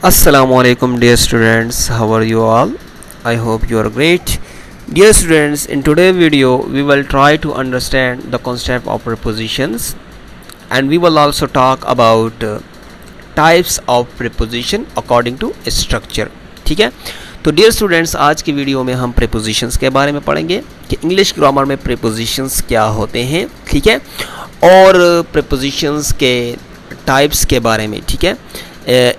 Assalamualaikum dear students, how are you all? I hope you are great. Dear students, in today's video we will try to understand the concept of prepositions, and we will also talk about types of preposition according to structure. ठीक है, तो dear students आज की video में हम prepositions के बारे में पढ़ेंगे कि इंग्लिश ग्रामर में prepositions क्या होते हैं, ठीक है, और prepositions के टाइप्स के बारे में, ठीक है,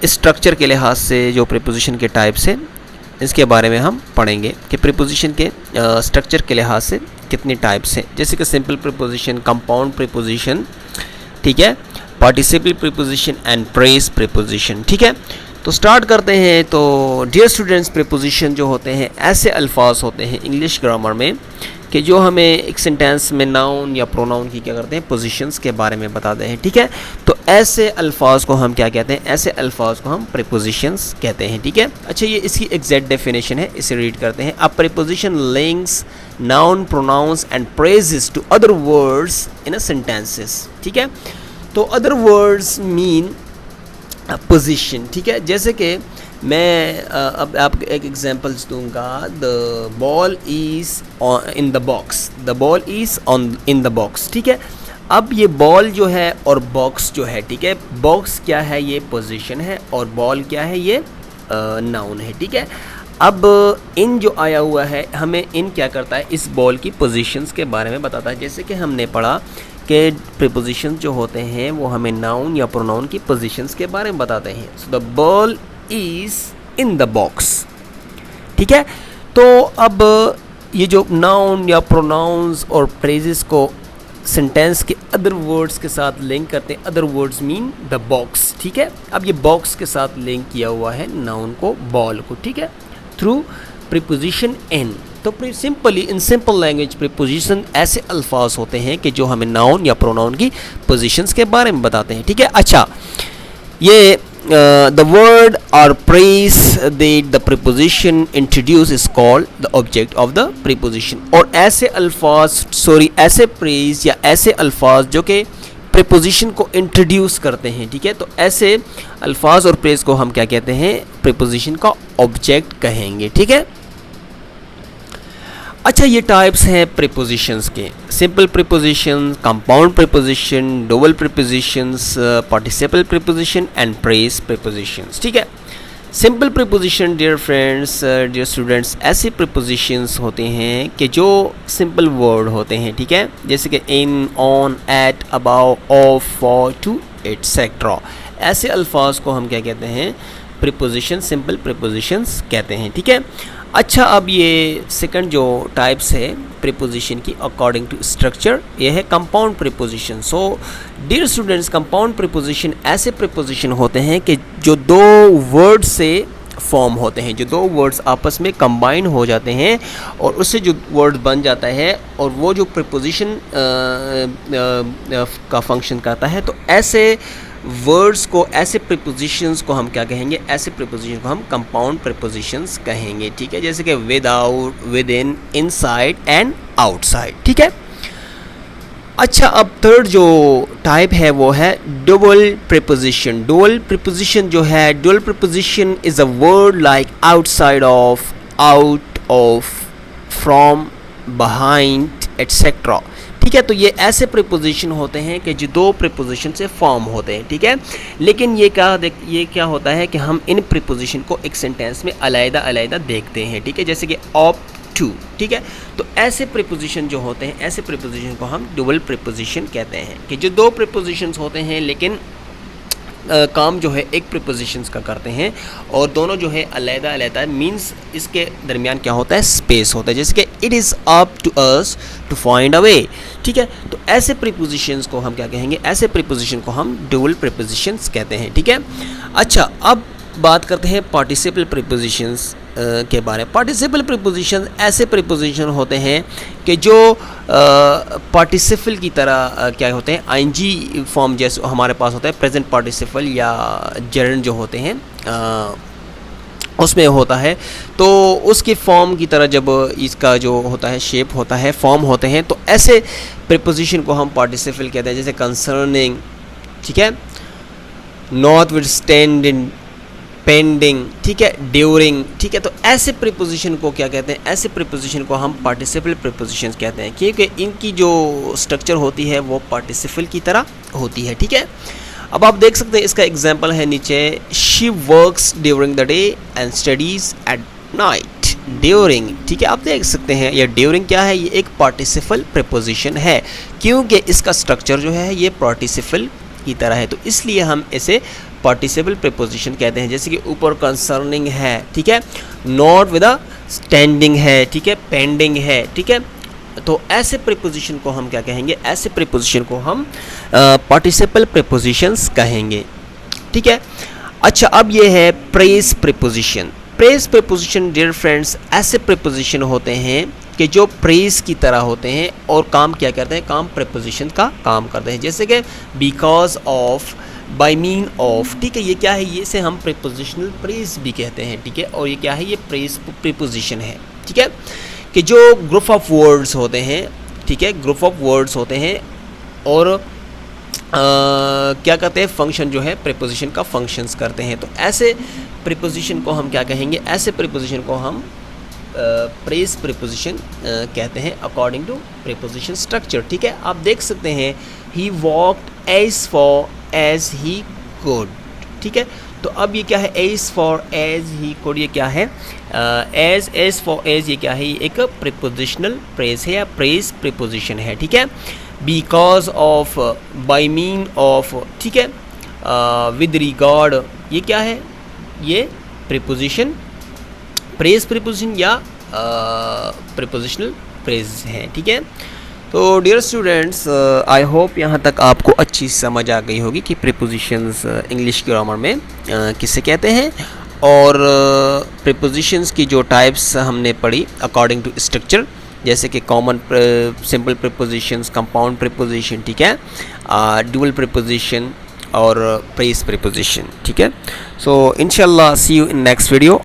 स्ट्रक्चर के लिहाज से जो प्रीपोजिशन के टाइप्स हैं इसके बारे में हम पढ़ेंगे कि प्रीपोजिशन के स्ट्रक्चर के लिहाज से कितने टाइप्स हैं, जैसे कि सिंपल प्रीपोजिशन, कंपाउंड प्रीपोजिशन, ठीक है, participle preposition and press preposition, ठीक है। तो स्टार्ट करते हैं। तो डियर स्टूडेंट्स, प्रीपोजिशन जो होते हैं ऐसे अल्फाज होते हैं इंग्लिश ग्रामर में कि जो हमें एक सेंटेंस में नाउन या प्रोनाउन की क्या करते हैं, पोजीशंस के बारे में बताते हैं, ठीक है। तो ऐसे अल्फाज को हम क्या कहते हैं, ऐसे अल्फाज को हम प्रीपोजिशंस कहते हैं, ठीक है। अच्छा, ये इसकी एग्जैक्ट डेफिनेशन है, इसे रीड करते हैं। A preposition links noun, pronouns and phrases to other words in a sentences, ठीक है। तो अदर वर्ड्स मीन पोजीशन, ठीक है। जैसे कि मैं अब आपको एक एग्जांपल्स दूंगा। The ball is in the box, the ball is on in the box, ठीक है। अब ये बॉल जो है और बॉक्स जो है, ठीक है, बॉक्स क्या है, ये पोजीशन है, और बॉल क्या है, ये नाउन है, ठीक है। अब इन जो आया हुआ है, हमें इन क्या करता है, इस बॉल की पोजीशंस के बारे में बताता है। जैसे कि हमने पढ़ा कि प्रीपोजिशन जो होते हैं वो हमें नाउन या प्रोनाउन की पोजीशंस के बारे में बताते हैं। So the ball is in the box, ठीक है। तो अब ये जो नाउन या प्रोनाउंस और फ्रेजेस को सेंटेंस के अदर वर्ड्स के साथ लिंक करते हैं, other words mean the box, ठीक है। अब ये बॉक्स के साथ लिंक किया हुआ है नाउन को, बॉल को, ठीक है, थ्रू प्रीपोजिशन इन। तो simply in simple language preposition ऐसे अल्फाज होते हैं कि जो हमें नाउन या प्रोनाउन की पोजीशंस के बारे में बताते हैं, ठीक है। अच्छा, ये the word or phrase that the preposition introduce is called the object of the preposition। और ऐसे अल्फाज ऐसे phrase या ऐसे अल्फाज जो कि preposition को इंट्रोड्यूस करते हैं, ठीक है, तो ऐसे अल्फाज और phrase को हम क्या कहते हैं, preposition का ऑब्जेक्ट कहेंगे, ठीक है। अच्छा, ये टाइप्स हैं प्रीपोजिशंस के। Simple preposition, compound preposition, double prepositions, participle preposition and phrase prepositions, ठीक है। Simple preposition dear friends, dear students, ऐसे प्रीपोजिशंस होते हैं कि जो सिंपल वर्ड होते हैं, ठीक है, जैसे कि in, on, at, about, of, for, to, etcetera. ऐसे अल्फाज को हम क्या कहते हैं, प्रीपोजिशन, सिंपल प्रीपोजिशंस कहते हैं, ठीक है। अच्छा, अब ये सेकंड जो टाइप्स है प्रीपोजिशन की अकॉर्डिंग टू स्ट्रक्चर, ये है compound preposition. So dear students, compound preposition ऐसे प्रीपोजिशन होते हैं कि जो दो वर्ड से फॉर्म होते हैं, जो दो वर्ड्स आपस में कंबाइन हो जाते हैं और उससे जो वर्ड बन जाता है और वो जो प्रीपोजिशन का फंक्शन करता है। तो ऐसे वर्ड्स को, ऐसे प्रीपोजिशंस को हम क्या कहेंगे, ऐसे प्रीपोजिशन को हम कंपाउंड प्रीपोजिशंस कहेंगे, ठीक है, जैसे कि without, with in, inside and outside, ठीक है। अच्छा, अब थर्ड जो टाइप है वो है डबल प्रीपोजिशन। डबल प्रीपोजिशन जो है, double preposition is a word like outside of, out of, from, behind, etcetera, ठीक है। तो ये ऐसे प्रीपोजिशन होते हैं कि जो दो प्रीपोजिशन से फॉर्म होते हैं, ठीक है। लेकिन ये क्या होता है कि हम इन प्रीपोजिशन को एक सेंटेंस में अलग-अलग देखते हैं, ठीक है, जैसे कि ऑफ टू, ठीक है। तो ऐसे प्रीपोजिशन जो होते हैं, ऐसे प्रीपोजिशन को हम डबल प्रीपोजिशन कहते हैं कि जो दो प्रीपोजिशंस होते हैं लेकिन काम जो है एक प्रीपोजिशंस का करते हैं और दोनों जो है अलग-अलग मीन्स इसके दरमियान क्या होता है, स्पेस होता है, जैसे कि it is up to us to find a way, ठीक है। तो ऐसे प्रीपोजिशंस को हम क्या कहेंगे, ऐसे प्रीपोजिशन को हम डबल प्रीपोजिशंस कहते हैं, ठीक है। अच्छा, अब बात करते हैं पार्टिसिपल प्रीपोजिशंस के बारे में। पार्टिसिपल प्रीपोजिशन ऐसे प्रीपोजिशन होते हैं कि जो पार्टिसिपल की तरह क्या होते हैं, आईएनजी फॉर्म जैसे हमारे पास होता है, प्रेजेंट पार्टिसिपल या जर्न जो होते हैं उसमें होता है। तो उसकी फॉर्म की तरह जब इसका जो होता है शेप होता है, फॉर्म होते हैं, तो ऐसे प्रीपोजिशन को हम पार्टिसिपल कहते हैं, जैसे कंसर्निंग, ठीक है, नॉटविथस्टैंडिंग, पेंडिंग, ठीक है, ड्यूरिंग, ठीक है। तो ऐसे प्रीपोजिशन को क्या कहते हैं? ऐसे प्रीपोजिशन को हम पार्टिसिपल प्रीपोजिशंस कहते हैं, क्योंकि इनकी जो स्ट्रक्चर होती है वो पार्टिसिपल की तरह होती है, ठीक है। अब आप देख सकते हैं, इसका एग्जांपल है नीचे, she works during the day and studies at night. During, ठीक है, आप देख सकते हैं ये ड्यूरिंग क्या है? ये एक पार्टिसिपल प्रीपोजिशन है, क्योंकि इसका स्ट्रक्चर जो है ये पार्टिसिपल की तरह है, तो इसलिए हम इसे पार्टिसिपल प्रीपोजिशन कहते हैं। जैसे कि ऊपर कंसर्निंग है, ठीक है, नॉट विद अ स्टैंडिंग है, ठीक है, पेंडिंग है, ठीक है। तो ऐसे प्रीपोजिशन को हम क्या कहेंगे? ऐसे प्रीपोजिशन को हम पार्टिसिपल प्रीपोजिशंस कहेंगे, ठीक है। अच्छा, अब ये है phrase preposition. Phrase preposition dear friends ऐसे प्रीपोजिशन होते हैं कि जो प्रेज की तरह होते हैं और काम क्या करते हैं? काम प्रीपोजिशन का काम करते हैं। जैसे कि because of, by mean of, ठीक है, ये क्या है? ये से हम प्रीपोजिशनल प्रेज भी कहते हैं, ठीक है। और ये क्या है? ये प्रेज प्रीपोजिशन है, ठीक है, कि जो ग्रुप ऑफ वर्ड्स होते हैं, ठीक है, ग्रुप ऑफ वर्ड्स होते हैं और क्या कहते हैं? फंक्शन जो है प्रीपोजिशन का फंक्शंस करते हैं। तो ऐसे प्रीपोजिशन को हम क्या कहेंगे? ऐसे प्रीपोजिशन को हम प्रेज प्रीपोजिशन कहते हैं अकॉर्डिंग टू प्रीपोजिशन स्ट्रक्चर, ठीक है। आप देख सकते हैं, he walked as far as he could, ठीक है। तो अब ये क्या है? As far as he could, ये क्या है? एज फॉर एज, ये क्या है? ये एक प्रीपोजिशनल प्रेज है या प्रेज प्रीपोजिशन है, ठीक है। Because of, by mean of, ठीक है, विद रिगार्ड, ये क्या है? ये प्रीपोजिशन प्रेज प्रीपोजिशन या प्रीपोजिशनल प्रेज है, ठीक है। तो डियर स्टूडेंट्स, आई होप यहाँ तक आपको अच्छी समझ आ गई होगी कि प्रीपोजिशंस इंग्लिश ग्रामर में किसे कहते हैं और प्रीपोजिशंस की जो टाइप्स हमने पढ़ी अकॉर्डिंग टू स्ट्रक्चर, जैसे कि common simple prepositions, compound preposition, ठीक है, ड्यूअल प्रीपोजिशन और प्रेज प्रीपोजिशन, ठीक है। सो इंशाल्लाह सी यू इन नेक्स्ट वीडियो।